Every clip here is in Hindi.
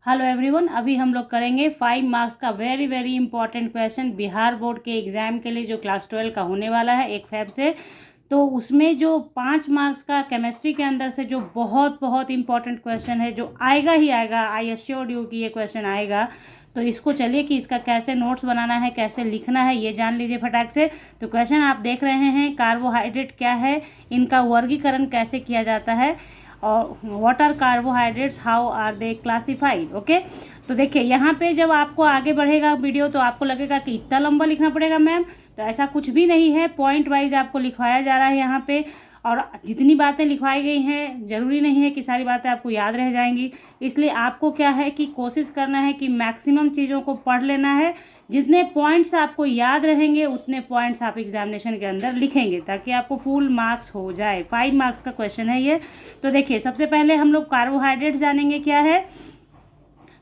हेलो एवरीवन, अभी हम लोग करेंगे 5 मार्क्स का very very important question Bihar board के एग्ज़ाम के लिए जो क्लास 12 का होने वाला है 1 फेब से। तो उसमें जो 5 मार्क्स का केमिस्ट्री के अंदर से जो बहुत बहुत इंपॉर्टेंट क्वेश्चन है जो आएगा ही आएगा, आई एश्योर यू कि ये क्वेश्चन आएगा। तो इसको चलिए कि इसका कैसे नोट्स बनाना है, कैसे लिखना है, ये जान लीजिए फटाक से। तो क्वेश्चन आप देख रहे हैं, कार्बोहाइड्रेट क्या है, इनका वर्गीकरण कैसे किया जाता है, और what are carbohydrates, how are they classified. Okay, तो देखिए यहाँ पे जब आपको आगे बढ़ेगा वीडियो तो आपको लगेगा कि इतना लंबा लिखना पड़ेगा मैम, तो ऐसा कुछ भी नहीं है। पॉइंट वाइज आपको लिखवाया जा रहा है यहाँ पे, और जितनी बातें लिखवाई गई हैं ज़रूरी नहीं है कि सारी बातें आपको याद रह जाएंगी। इसलिए आपको क्या है कि कोशिश करना है कि मैक्सिमम चीज़ों को पढ़ लेना है। जितने पॉइंट्स आपको याद रहेंगे उतने पॉइंट्स आप एग्जामिनेशन के अंदर लिखेंगे ताकि आपको फुल मार्क्स हो जाए। 5 मार्क्स का क्वेश्चन है ये। तो देखिए, सबसे पहले हम लोग कार्बोहाइड्रेट्स जानेंगे क्या है।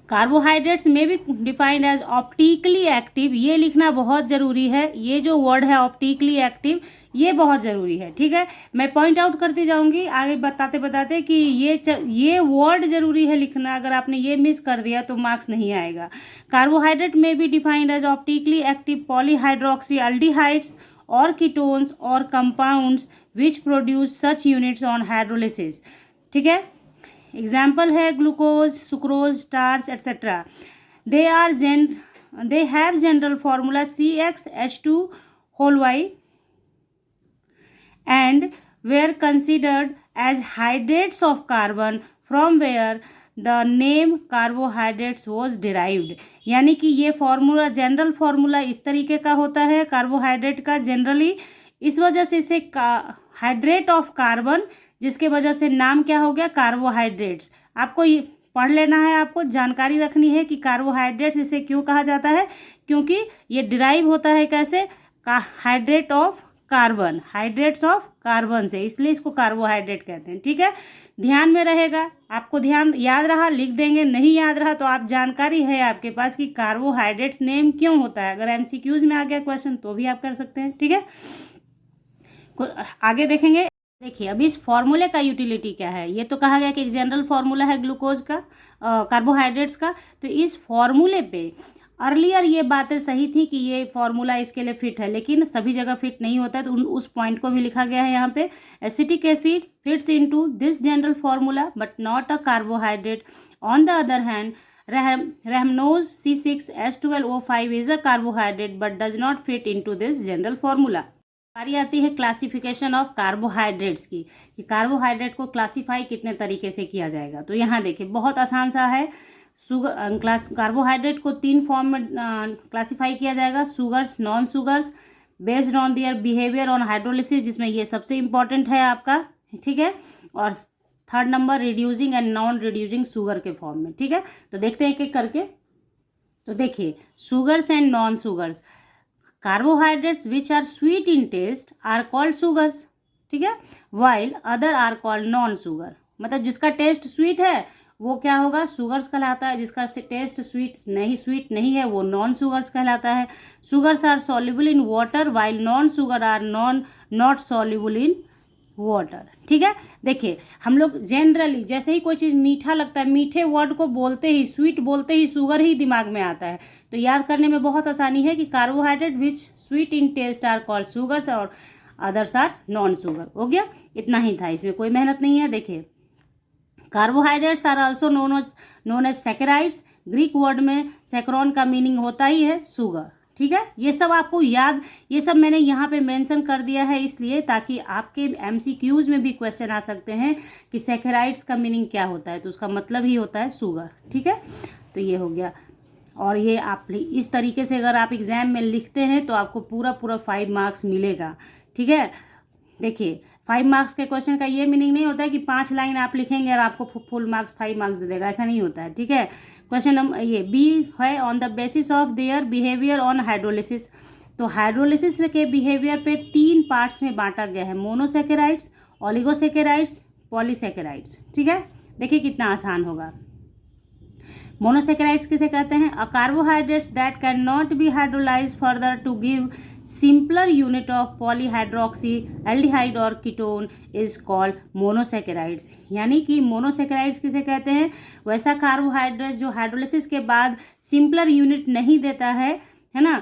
कार्बोहाइड्रेट्स में भी डिफाइंड एज ऑप्टिकली एक्टिव, ये लिखना बहुत ज़रूरी है। ये जो वर्ड है ऑप्टिकली एक्टिव, ये बहुत ज़रूरी है। ठीक है, मैं पॉइंट आउट करती जाऊंगी आगे बताते बताते कि ये वर्ड ज़रूरी है लिखना। अगर आपने ये मिस कर दिया तो मार्क्स नहीं आएगा। कार्बोहाइड्रेट में भी defined as optically active polyhydroxy aldehydes और कीटोन्स और compounds which produce such units on hydrolysis. ठीक है, एग्जाम्पल है glucose, sucrose, starch et cetera. They have general formula CxH2 whole Y and were considered as hydrates of carbon from where the name carbohydrates was derived। यानी कि ये फॉर्मूला, जनरल फॉर्मूला इस तरीके का होता है कार्बोहाइड्रेट का जनरली, इस वजह से इसे हाइड्रेट ऑफ कार्बन, जिसके वजह से नाम क्या हो गया, कार्बोहाइड्रेट्स। आपको ये पढ़ लेना है, आपको जानकारी रखनी है कि कार्बोहाइड्रेट्स इसे क्यों कहा जाता है, क्योंकि ये डिराइव होता है कैसे, hydrate of carbon, hydrates of carbon से, इसलिए इसको कार्बोहाइड्रेट कहते हैं। ठीक है, ध्यान में रहेगा। आपको ध्यान याद रहा लिख देंगे, नहीं याद रहा तो आप जानकारी है आपके पास कि कार्बोहाइड्रेट्स नेम क्यों होता है। अगर MCQs में आ गया क्वेश्चन तो भी आप कर सकते हैं। ठीक है, आगे देखेंगे। देखिए, अब इस फॉर्मूले का यूटिलिटी क्या है। ये तो कहा गया कि एक जनरल फॉर्मूला है ग्लूकोज का, कार्बोहाइड्रेट्स का। तो इस फॉर्मूले पे अर्लियर ये बातें सही थी कि ये फॉर्मूला इसके लिए फिट है, लेकिन सभी जगह फिट नहीं होता है, तो उस पॉइंट को भी लिखा गया है यहाँ पे। Acetic acid fits into this general formula but not a carbohydrate. On the other hand rhamnose C6H12O5 is a carbohydrate but does not fit into this general formula. बारी आती है क्लासिफिकेशन ऑफ कार्बोहाइड्रेट्स की, कि कार्बोहाइड्रेट को क्लासीफाई कितने तरीके से किया जाएगा। तो यहाँ देखिए, बहुत आसान सा है। कार्बोहाइड्रेट को 3 फॉर्म में क्लासीफाई किया जाएगा, sugars, non sugars, based on their behaviour on hydrolysis, जिसमें ये सबसे इंपॉर्टेंट है आपका। ठीक है, और 3rd number reducing and non reducing sugar के फॉर्म में। ठीक है, तो देखते हैं एक एक करके। तो देखिए, sugars and non sugars. Carbohydrates which are sweet in taste are called sugars. ठीक है, while other are called non sugar. मतलब जिसका टेस्ट स्वीट है वो क्या होगा, शुगर्स कहलाता है। जिसका टेस्ट स्वीट नहीं है वो नॉन शुगर्स कहलाता है। Sugars are soluble in water while non sugar are not soluble in water. ठीक है, देखिए हम लोग जनरली जैसे ही कोई चीज़ मीठा लगता है, मीठे वर्ड को बोलते ही, स्वीट बोलते ही शुगर ही दिमाग में आता है। तो याद करने में बहुत आसानी है कि carbohydrate which sweet in taste are called sugars और अदर्स आर नॉन शुगर। हो गया, इतना ही था, इसमें कोई मेहनत नहीं है। देखिए, carbohydrates are also known as saccharides. Greek word में सैकरॉन का मीनिंग होता ही है शुगर। ठीक है, ये सब आपको याद, ये सब मैंने यहाँ पे मेंशन कर दिया है इसलिए ताकि आपके MCQs में भी क्वेश्चन आ सकते हैं कि सैकेराइड्स का मीनिंग क्या होता है, तो उसका मतलब ही होता है शुगर। ठीक है, तो ये हो गया। और ये आप इस तरीके से अगर आप एग्ज़ाम में लिखते हैं तो आपको पूरा 5 मार्क्स मिलेगा। ठीक है, देखिए 5 मार्क्स के क्वेश्चन का ये मीनिंग नहीं होता है कि 5 लाइन आप लिखेंगे और आपको फुल मार्क्स 5 मार्क्स दे देगा, ऐसा नहीं होता है। ठीक है, क्वेश्चन नंबर ये बी है, on the basis of their behaviour on hydrolysis. तो हाइड्रोलिसिस के बिहेवियर पे 3 पार्ट्स में बांटा गया है, मोनोसेकेराइड्स, ओलिगोसेकेराइड्स, पॉलीसेकेराइड्स। ठीक है, देखिए कितना आसान होगा। मोनोसेकेराइड्स किसे कहते हैं? A carbohydrates that can not be hydrolyse further to give simpler unit of polyhydroxy aldehyde और कीटोन इज कॉल्ड मोनोसेकेराइड्स। यानी कि मोनोसेकेराइड्स किसे कहते हैं? वैसा कार्बोहाइड्रेट जो हाइड्रोलिसिस के बाद सिंपलर यूनिट नहीं देता है ना,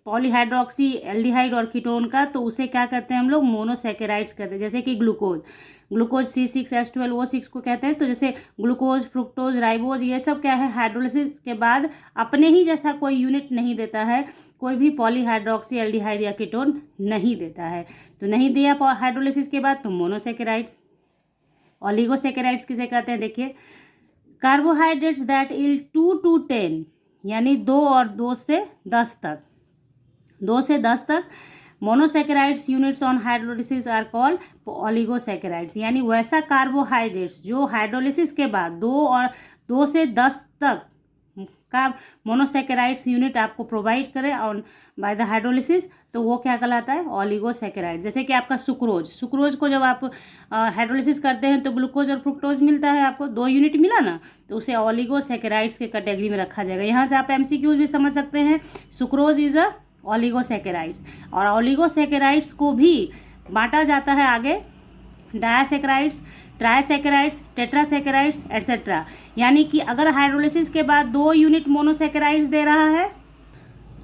पॉलीहाइड्रोक्सी एल्डिहाइड और कीटोन का, तो उसे क्या कहते हैं हम लोग? मोनोसेकेराइड्स कहते हैं। जैसे कि ग्लूकोज C6H12O6 को कहते हैं। तो जैसे ग्लूकोज, फ्रुक्टोज, राइबोज, ये सब क्या है? हाइड्रोलिसिस के बाद अपने ही जैसा कोई यूनिट नहीं देता है, कोई भी पॉलीहाइड्रोक्सी एल्डिहाइड या कीटोन नहीं देता है। तो नहीं दिया हाइड्रोलिसिस के बाद तो मोनोसेकेराइड्स। ओलिगोसेकेराइड्स किसे कहते हैं? देखिए, कार्बोहाइड्रेट्स दैट इल 2 to 10 यानी 2 और 2 से 10 तक, 2 से 10 तक monosaccharides units on hydrolysis are called oligosaccharides. यानी वैसा कार्बोहाइड्रेट्स जो हाइड्रोलिसिस के बाद 2 से 10 तक का मोनोसेकेराइड्स यूनिट आपको प्रोवाइड करे ऑन बाय द हाइड्रोलिसिस, तो वो क्या कहलाता है? ओलिगोसेकेराइड। जैसे कि आपका सुक्रोज को जब आप हाइड्रोलिसिस करते हैं तो ग्लूकोज और फ्रुक्टोज मिलता है, आपको 2 यूनिट मिला ना, तो उसे ओलिगोसेकेराइड्स के कैटेगरी में रखा जाएगा। यहाँ से आप MCQs भी समझ सकते हैं। Sucrose is a oligosaccharides. और ओलिगोसेकेराइड्स को भी बांटा जाता है आगे डायासेकेराइड्स, ट्राइसेकेराइड्स, टेट्रासेकेराइड्स एटसेट्रा। यानी कि अगर हाइड्रोलिसिस के बाद 2 यूनिट मोनोसेकेराइड्स दे रहा है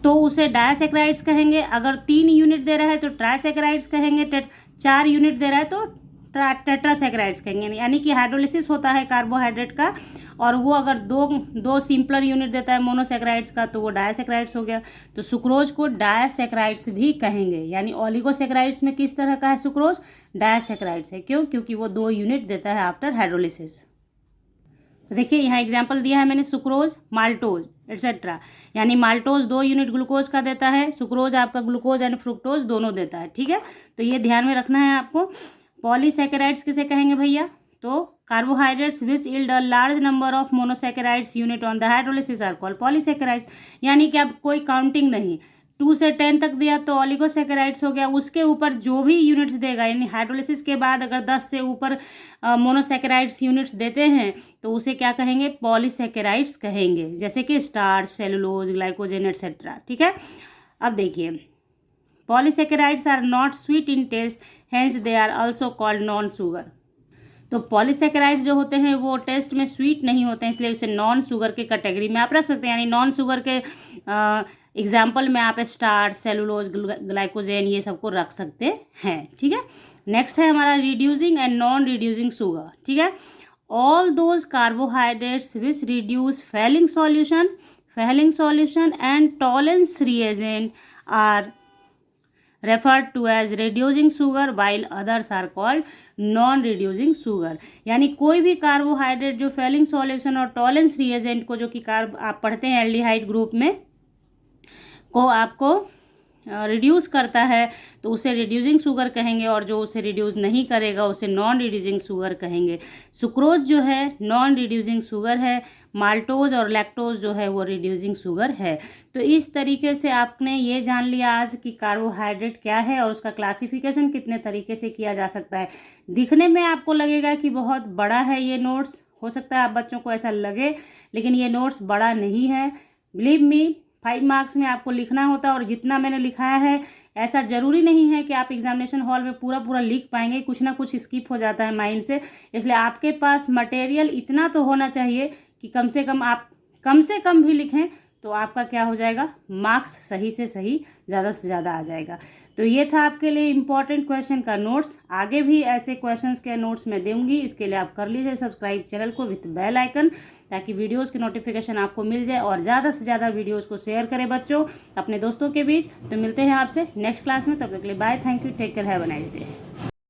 तो उसे डायासेकेराइड्स कहेंगे। अगर 3 यूनिट दे रहा है तो ट्राइसेकेराइड्स कहेंगे। 4 यूनिट दे रहा है तो टेट्रासेकेराइड्स कहेंगे। यानी कि हाइड्रोलिसिस होता है कार्बोहाइड्रेट का, और वो अगर दो सिंपलर यूनिट देता है मोनोसेकेराइड्स का तो वो डायासेकेराइड्स हो गया। तो सुक्रोज को डायासेकेराइड्स भी कहेंगे। यानी ओलिगोसेकेराइड्स में किस तरह का है सुक्रोज? डायासेकेराइड्स है। क्यों? क्योंकि वो 2 यूनिट देता है आफ्टर हाइड्रोलिसिस। तो देखिए यहाँ एग्जाम्पल दिया है मैंने, सुक्रोज, माल्टोज एटसेट्रा। यानी माल्टोज 2 यूनिट ग्लूकोज का देता है, सुक्रोज आपका ग्लूकोज एंड फ्रुक्टोज दोनों देता है। ठीक है, तो ये ध्यान में रखना है आपको। पॉलीसेकेराइड्स किसे कहेंगे भैया? तो carbohydrates which yield a large number of monosaccharides unit on the hydrolysis are called polysaccharides. यानी कि अब कोई काउंटिंग नहीं, 2 से 10 तक दिया तो ओलिगोसेकेराइड्स हो गया। उसके ऊपर जो भी यूनिट्स देगा, यानी हाइड्रोलिसिस के बाद अगर 10 से ऊपर मोनोसेकेराइड्स यूनिट्स देते हैं तो उसे क्या कहेंगे? पॉलीसेकेराइड्स कहेंगे। जैसे कि स्टार्च, सेलुलोज, ग्लाइकोजन एटसेट्रा। ठीक है, अब देखिए, polysaccharides are not sweet in taste, hence they are also called non sugar. तो पॉलीसेकेराइड्स जो होते हैं वो टेस्ट में स्वीट नहीं होते हैं, इसलिए उसे नॉन शुगर के कैटेगरी में आप रख सकते हैं। यानी नॉन शुगर के एग्जाम्पल में आप स्टार्च, सेलुलोज, ग्लाइकोजेन ये सबको रख सकते हैं। ठीक है, नेक्स्ट है हमारा reducing and non reducing sugar. ठीक है, all those carbohydrates which reduce Fehling solution and Tollens reagent are referred to as reducing sugar while others are called non reducing sugar। यानी कोई भी कार्बोहाइड्रेट जो फेलिंग सॉल्यूशन और टॉलेंस रिएजेंट को, जो कि आप पढ़ते हैं एल्डिहाइड ग्रुप में, को आपको रिड्यूस करता है तो उसे रिड्यूसिंग शुगर कहेंगे, और जो उसे रिड्यूस नहीं करेगा उसे नॉन रिड्यूसिंग शुगर कहेंगे। सुक्रोज जो है नॉन रिड्यूसिंग शुगर है, माल्टोज और लैक्टोज जो है वो रिड्यूसिंग शुगर है। तो इस तरीके से आपने ये जान लिया आज कि कार्बोहाइड्रेट क्या है और उसका क्लासिफिकेशन कितने तरीके से किया जा सकता है। दिखने में आपको लगेगा कि बहुत बड़ा है ये नोट्स, हो सकता है आप बच्चों को ऐसा लगे, लेकिन ये नोट्स बड़ा नहीं है। बिलीव मी, 5 मार्क्स में आपको लिखना होता है, और जितना मैंने लिखाया है ऐसा ज़रूरी नहीं है कि आप एग्जामिनेशन हॉल में पूरा लिख पाएंगे, कुछ ना कुछ स्किप हो जाता है माइंड से। इसलिए आपके पास मटेरियल इतना तो होना चाहिए कि कम से कम भी लिखें तो आपका क्या हो जाएगा? मार्क्स सही से सही, ज़्यादा से ज़्यादा आ जाएगा। तो ये था आपके लिए इम्पॉर्टेंट क्वेश्चन का नोट्स। आगे भी ऐसे क्वेश्चंस के नोट्स मैं दूंगी, इसके लिए आप कर लीजिए सब्सक्राइब चैनल को विथ बेल आइकन, ताकि वीडियोस की नोटिफिकेशन आपको मिल जाए। और ज़्यादा से ज़्यादा वीडियोस को शेयर करें बच्चों अपने दोस्तों के बीच। तो मिलते हैं आपसे नेक्स्ट क्लास में, तब तक के लिए bye, thank you, take care, have a nice day.